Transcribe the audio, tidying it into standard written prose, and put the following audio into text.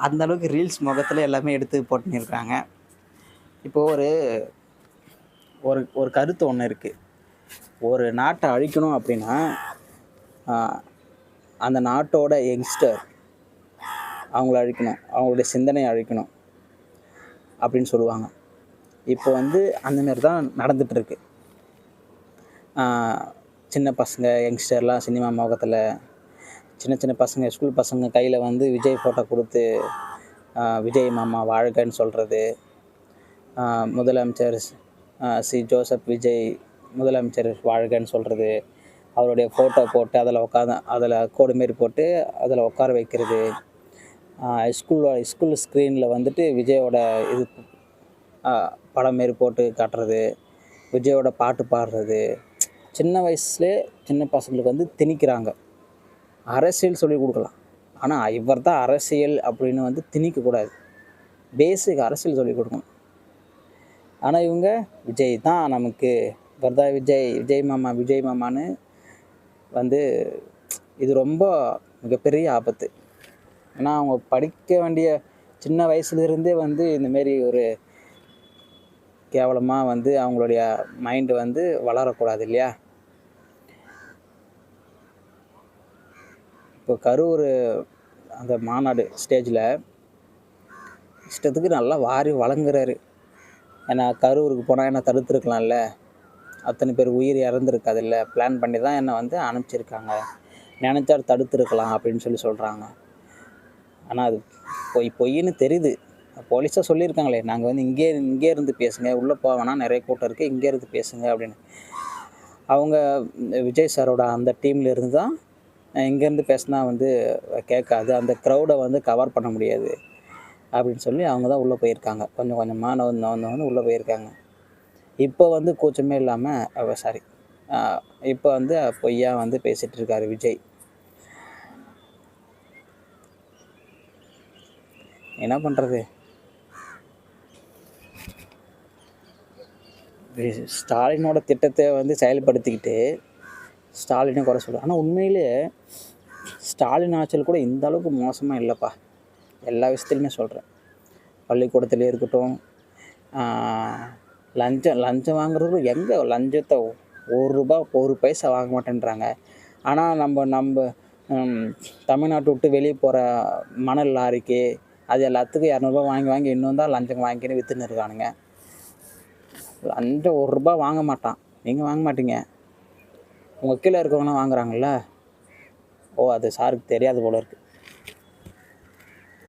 அந்தளவுக்கு ரீல்ஸ் முகத்தில் எல்லாமே எடுத்து போட்டுன்னு இருக்காங்க. இப்போது ஒரு ஒரு ஒரு கருத்து ஒன்று இருக்குது. ஒரு நாட்டை அழிக்கணும் அப்படின்னா அந்த நாட்டோட யங்ஸ்டர் அவங்கள அழிக்கணும், அவங்களுடைய சிந்தனையை அழிக்கணும் அப்படின்னு சொல்லுவாங்க. இப்போ வந்து அந்தமாரி தான் நடந்துகிட்ருக்கு. சின்ன பசங்க யங்ஸ்டர்லாம் சினிமா முகத்தில் சின்ன சின்ன பசங்க ஸ்கூல் பசங்க கையில் வந்து விஜய் ஃபோட்டோ கொடுத்து விஜய் மாமா வாழ்கன்னு சொல்கிறது, முதலமைச்சர் ஜோசப் விஜய் முதலமைச்சர் வாழ்கன்னு சொல்கிறது, அவருடைய ஃபோட்டோ போட்டு அதில் கோடு மாரி போட்டு அதில் உட்கார வைக்கிறது, ஸ்கூல் ஸ்க்ரீனில் வந்துட்டு விஜயோட இது படம் மாரி போட்டு காட்டுறது, விஜயோட பாட்டு பாடுறது. சின்ன வயசுலேயே சின்ன பசங்களுக்கு வந்து திணிக்கிறாங்க. அரசியல் சொல்லிக் கொடுக்கலாம், ஆனால் இவர் தான் அரசியல் அப்படின்னு வந்து திணிக்கக்கூடாது. பேசிக் அரசியல் சொல்லிக் கொடுக்கணும். ஆனால் இவங்க விஜய் தான் நமக்கு, இவர் தான் விஜய் மாமான்னு வந்து இது ரொம்ப மிகப்பெரிய ஆபத்து. ஏன்னா அவங்க படிக்க வேண்டிய சின்ன வயசுலேருந்தே வந்து இந்தமாரி ஒரு கேவலமாக வந்து அவங்களுடைய மைண்டு வந்து வளரக்கூடாது இல்லையா? இப்போ கரூர் அந்த மாநாடு ஸ்டேஜில் இஷ்டத்துக்கு நல்லா வாரி வழங்குறாரு. ஏன்னா கரூருக்கு போனால் என்ன தடுத்துருக்கலாம்ல, அத்தனை பேர் உயிர் இறந்துருக்காதுல்ல, பிளான் பண்ணி தான் என்னை வந்து அனுப்பிச்சிருக்காங்க, நினச்சார் தடுத்துருக்கலாம் அப்படின்னு சொல்கிறாங்க. ஆனால் அது பொய்ன்னு தெரியுது. போலீஸாக சொல்லியிருக்காங்களே, நாங்கள் வந்து இங்கே இருந்து பேசுங்க, உள்ளே போவேன்னா நிறைய கூட்டம் இருக்குது, இங்கே இருந்து பேசுங்க அப்படின்னு. அவங்க விஜய் சாரோட அந்த டீமில் இருந்து தான் இங்கேருந்து பேசினா வந்து கேட்காது, அந்த க்ரௌடை வந்து கவர் பண்ண முடியாது அப்படின்னு சொல்லி அவங்க தான் உள்ளே போயிருக்காங்க. கொஞ்சம் கொஞ்சமாக வந்து உள்ளே போயிருக்காங்க. இப்போ வந்து கூச்சமே இல்லாமல் இப்போ வந்து பொய்யா வந்து பேசிகிட்டு இருக்காரு விஜய். என்ன பண்ணுறது? ஸ்டாலினோட திட்டத்தை வந்து செயல்படுத்திக்கிட்டு ஸ்டாலினை குறை சொல்லுவாங்க. ஆனால் உண்மையிலே ஸ்டாலின் ஆட்சியில் கூட இந்த அளவுக்கு மோசமாக இல்லைப்பா. எல்லா விஷயத்துலையுமே சொல்கிறேன். பள்ளிக்கூடத்துலேயே இருக்கட்டும், லஞ்சம் வாங்குறது எங்கே லஞ்சத்தை ₹1 1 பைசா வாங்க மாட்டேன்றாங்க. ஆனால் நம்ம தமிழ்நாட்டை விட்டு வெளியே போகிற மணல் லாரிக்கு அது எல்லாத்துக்கும் ₹200 வாங்கி இன்னும் தான் லஞ்சம் வாங்கின்னு விற்றுன்னு இருக்கானுங்க. லஞ்சம் ₹1 வாங்க மாட்டான். நீங்கள் வாங்க மாட்டீங்க, உங்கள் கீழே இருக்கவங்களாம் வாங்குறாங்கல்ல. ஓ, அது சாருக்கு தெரியாது போல இருக்குது.